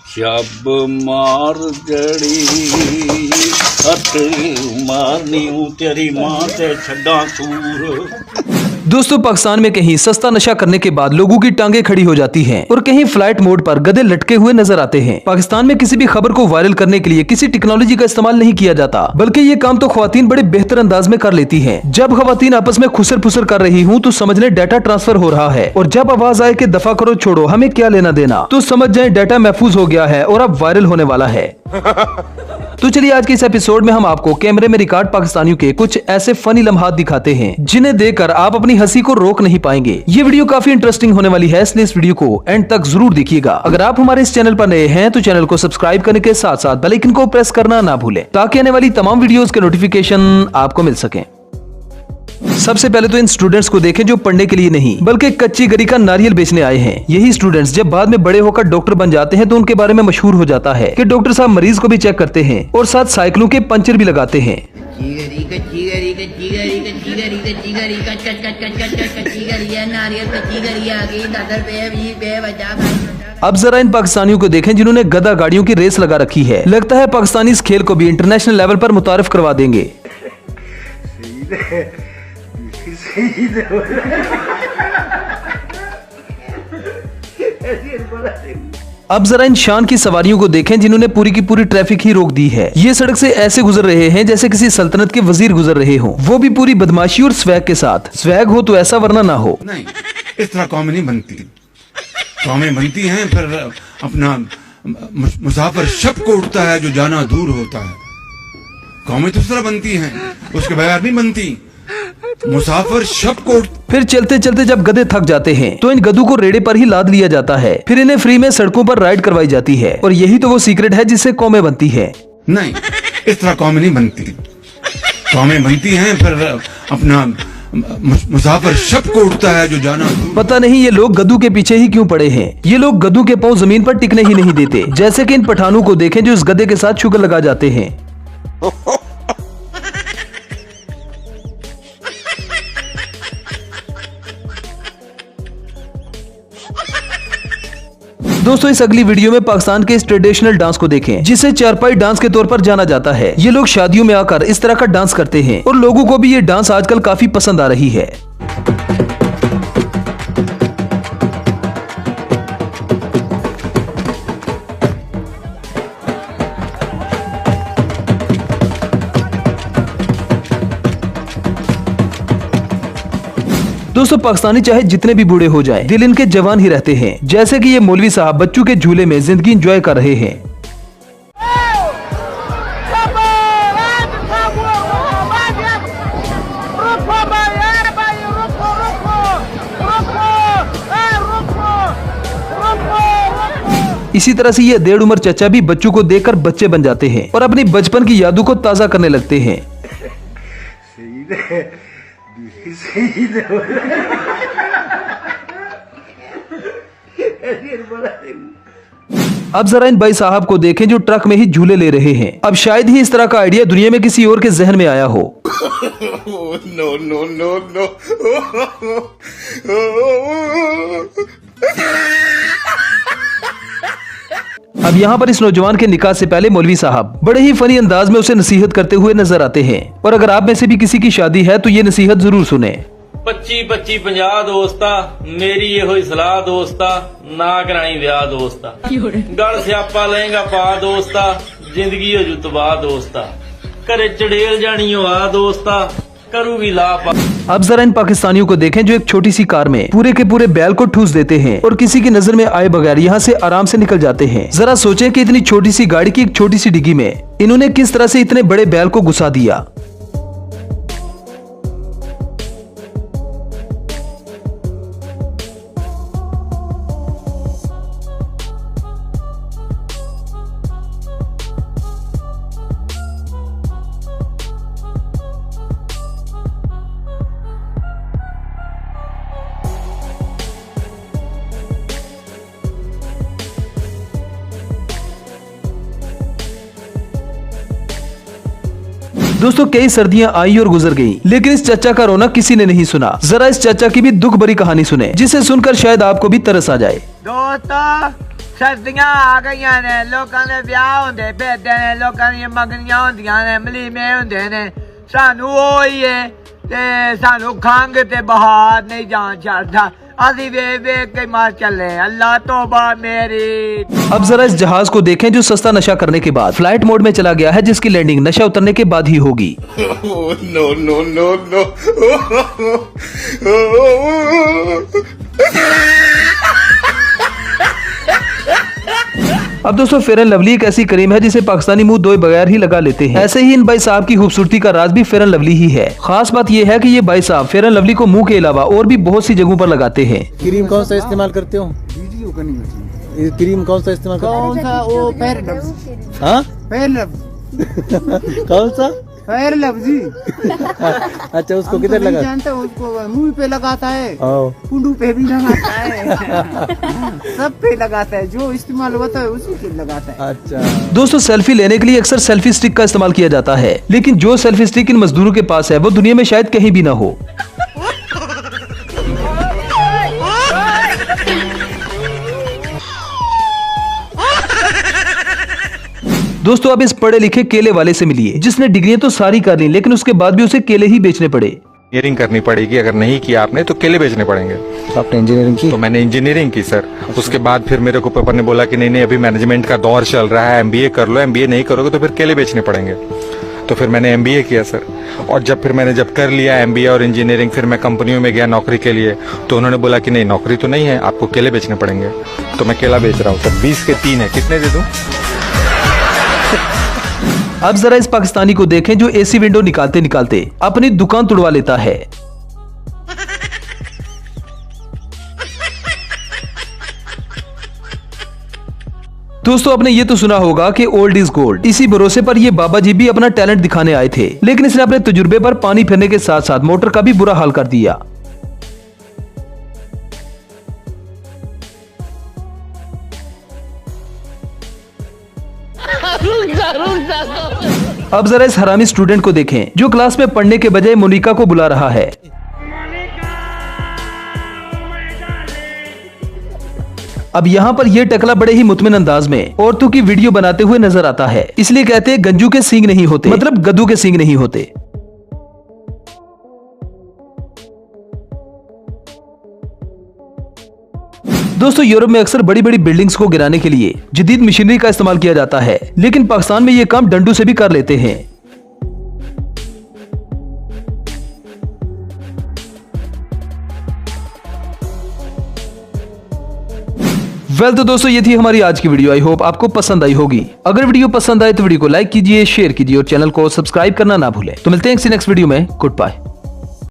शब मार जड़ी हट मारनी तेरी मां ते छड्डा सूर। दोस्तों, पाकिस्तान में कहीं सस्ता नशा करने के बाद लोगों की टांगे खड़ी हो जाती हैं और कहीं फ्लाइट मोड पर गधे लटके हुए नजर आते हैं। पाकिस्तान में किसी भी खबर को वायरल करने के लिए किसी टेक्नोलॉजी का इस्तेमाल नहीं किया जाता, बल्कि ये काम तो ख्वातीन बड़े बेहतर अंदाज में कर लेती हैं। जब ख्वातीन आपस में खुसर फुसर कर रही हूँ तो समझ लें डाटा ट्रांसफर हो रहा है, और जब आवाज आए कि दफा करो छोड़ो हमें क्या लेना देना, तो समझ जाए डाटा महफूज हो गया है और अब वायरल होने वाला है। तो चलिए आज के इस एपिसोड में हम आपको कैमरे में रिकॉर्ड पाकिस्तानियों के कुछ ऐसे फनी लम्हात दिखाते हैं जिन्हें देखकर आप अपनी हंसी को रोक नहीं पाएंगे। ये वीडियो काफी इंटरेस्टिंग होने वाली है, इसलिए इस वीडियो को एंड तक जरूर देखिएगा। अगर आप हमारे इस चैनल पर नए हैं तो चैनल को सब्सक्राइब करने के साथ साथ बेल आइकन को प्रेस करना ना भूलें, ताकि आने वाली तमाम वीडियोस के नोटिफिकेशन आपको मिल सके। सबसे पहले तो इन स्टूडेंट्स को देखें जो पढ़ने के लिए नहीं बल्कि कच्ची गरी का नारियल बेचने आए हैं। यही स्टूडेंट्स जब बाद में बड़े होकर डॉक्टर बन जाते हैं तो उनके बारे में मशहूर हो जाता है कि डॉक्टर साहब मरीज को भी चेक करते हैं और साथ साइकिलों के पंचर भी लगाते हैं। अब जरा इन पाकिस्तानियों को देखें जिन्होंने गधा गाड़ियों की रेस लगा रखी है। लगता है पाकिस्तानी इस खेल को भी इंटरनेशनल लेवल पर मुतारिफ करवा देंगे। अब जरा इन शान की सवारियों को देखें जिन्होंने पूरी की पूरी ट्रैफिक ही रोक दी है। ये सड़क से ऐसे गुजर रहे हैं जैसे किसी सल्तनत के वजीर गुजर रहे हो, वो भी पूरी बदमाशी और स्वैग के साथ। स्वैग हो तो ऐसा वरना ना हो। नहीं, इस तरह कौमें नहीं बनती। कौमें बनती हैं फिर अपना मुसाफिर शब को उठता है जो जाना दूर होता है। कौमें तो इस तरह बनती हैं, उसके बगैर नहीं बनती। मुसाफिर शब को फिर चलते चलते जब गधे थक जाते हैं तो इन गधों को रेड़े पर ही लाद लिया जाता है, फिर इन्हें फ्री में सड़कों पर राइड करवाई जाती है। और यही तो वो सीक्रेट है जिससे कौमें बनती है। नहीं, इस तरह कौमें नहीं बनती। कौमें बनती हैं फिर अपना मुसाफिर शब को उठता है जो जाना। पता नहीं ये लोग गधों के पीछे ही क्यों पड़े हैं। ये लोग गधों के पांव जमीन पर टिकने ही नहीं देते। जैसे कि इन पठानों को देखें जो इस गधे के साथ शुगर लगा जाते हैं। दोस्तों, इस अगली वीडियो में पाकिस्तान के इस ट्रेडिशनल डांस को देखें जिसे चारपाई डांस के तौर पर जाना जाता है। ये लोग शादियों में आकर इस तरह का डांस करते हैं और लोगों को भी ये डांस आजकल काफी पसंद आ रही है। दोस्तों, पाकिस्तानी चाहे जितने भी बूढ़े हो जाएं, दिल इनके जवान ही रहते हैं। जैसे कि ये मौलवी साहब बच्चों के झूले में जिंदगी एंजॉय कर रहे हैं। इसी तरह से ये 1.5 उम्र चचा भी बच्चों को देखकर बच्चे बन जाते हैं और अपनी बचपन की यादों को ताजा करने लगते हैं। अब जरा इन भाई साहब को देखें जो ट्रक में ही झूले ले रहे हैं। अब शायद ही इस तरह का आइडिया दुनिया में किसी और के जहन में आया हो। No no no no. अब यहाँ पर इस नौजवान के निकाह से पहले मौलवी साहब बड़े ही फनी अंदाज में उसे नसीहत करते हुए नजर आते हैं। और अगर आप में से भी किसी की शादी है तो ये नसीहत जरूर सुने। 25-25-50 दोस्ता मेरी ये सलाह दोस्ता, ना कराई ब्याह दोस्ता। गल स्यापा लेंगा पा दोस्ता, जिंदगी हो जू तबाह दोस्ता। घरे चड़ेल जानी हो आ दोस्ता, करूगी लापा। अब जरा इन पाकिस्तानियों को देखें जो एक छोटी सी कार में पूरे के पूरे बैल को ठूस देते हैं और किसी की नजर में आए बगैर यहाँ से आराम से निकल जाते हैं। जरा सोचें कि इतनी छोटी सी गाड़ी की एक छोटी सी डिग्गी में इन्होंने किस तरह से इतने बड़े बैल को घुसा दिया। दोस्तों, कई सर्दियां आई और गुजर गईं, लेकिन इस चचा का रोना किसी ने नहीं सुना। जरा इस चचा की भी दुख भरी कहानी सुने जिसे सुनकर शायद आपको भी तरस आ जाए। दोस्तों सर्दियां आ गईयां ने लोकां दे ब्याह होंदे फिरदे ने लोकां दी मंगनियां होंदियां ने मलीमे होंदे ने सानू ओही है ते सानू खंघ ते बहार नहीं जान छड़दा असी वे के मार चले अल्लाह तौबा मेरी। अब जरा इस जहाज को देखें जो सस्ता नशा करने के बाद फ्लाइट मोड में चला गया है, जिसकी लैंडिंग नशा उतरने के बाद ही होगी। No, no, no, no. अब दोस्तों फेयर एंड लवली एक ऐसी क्रीम है जिसे पाकिस्तानी मुंह धोए बगैर ही लगा लेते हैं। ऐसे ही इन भाई साहब की खूबसूरती का राज भी फेयर एंड लवली ही है। खास बात यह है कि ये भाई साहब फेयर एंड लवली को मुंह के अलावा और भी बहुत सी जगहों पर लगाते हैं। क्रीम कौन सा इस्तेमाल करते हो? ये क्रीम कौन सा इस्तेमाल करते हो? कौन सा? वो फेयर लफ्ज। हाँ फेयर लफ्ज। कौन सा? फेयर लफ्जी। अच्छा, उसको किधर लगा? जानते हो, उसको मुंह पे लगाता है, आओ। कुंडू पे भी लगाता है, सब पे लगाता है, जो इस्तेमाल होता है उसी पे लगाता है। अच्छा दोस्तों सेल्फी लेने के लिए अक्सर सेल्फी स्टिक का इस्तेमाल किया जाता है, लेकिन जो सेल्फी स्टिक इन मजदूरों के पास है वो दुनिया में शायद कहीं भी ना हो। दोस्तों अब इस पढ़े लिखे केले वाले से मिलिए जिसने डिग्रियां तो सारी कर ली, लेकिन उसके बाद भी उसे केले ही बेचने पड़े। इंजीनियरिंग करनी पड़ेगी, अगर नहीं किया आपने तो केले बेचने पड़ेंगे। आपने इंजीनियरिंग की? तो मैंने इंजीनियरिंग की सर। उसके बाद फिर मेरे को पापा ने बोला कि नहीं अभी मैनेजमेंट का दौर चल रहा है, एमबीए कर लो, एमबीए नहीं करोगे तो फिर केले बेचने पड़ेंगे। तो फिर मैंने एमबीए किया सर। और जब मैंने कर लिया एमबीए और इंजीनियरिंग, फिर मैं कंपनियों में गया नौकरी के लिए, तो उन्होंने बोला कि नहीं नौकरी तो नहीं है, आपको केले बेचने पड़ेंगे। तो मैं केला बेच रहा हूँ सर। 20 के 3 है, कितने दे दूं? अब जरा इस पाकिस्तानी को देखें जो एसी विंडो निकालते निकालते अपनी दुकान तुड़वा लेता है। दोस्तों आपने ये तो सुना होगा कि ओल्ड इज गोल्ड। इसी भरोसे पर ये बाबा जी भी अपना टैलेंट दिखाने आए थे, लेकिन इसने अपने तजुर्बे पर पानी फेरने के साथ साथ मोटर का भी बुरा हाल कर दिया। अब जरा इस हरामी स्टूडेंट को देखें जो क्लास में पढ़ने के बजाय मोनिका को बुला रहा है। अब यहाँ पर यह टकला बड़े ही मुतमिन अंदाज में औरतों की वीडियो बनाते हुए नजर आता है, इसलिए कहते हैं गंजू के सींग नहीं होते, मतलब गद्दू के सींग नहीं होते। दोस्तों यूरोप में अक्सर बड़ी बड़ी बिल्डिंग्स को गिराने के लिए जदीद मशीनरी का इस्तेमाल किया जाता है, लेकिन पाकिस्तान में ये काम डंडू से भी कर लेते हैं। तो दोस्तों ये थी हमारी आज की वीडियो। आई होप आपको पसंद आई होगी। अगर वीडियो पसंद आए तो वीडियो को लाइक कीजिए, शेयर कीजिए और चैनल को सब्सक्राइब करना ना भूलें। तो मिलते हैं नेक्स्ट वीडियो में। Good bye.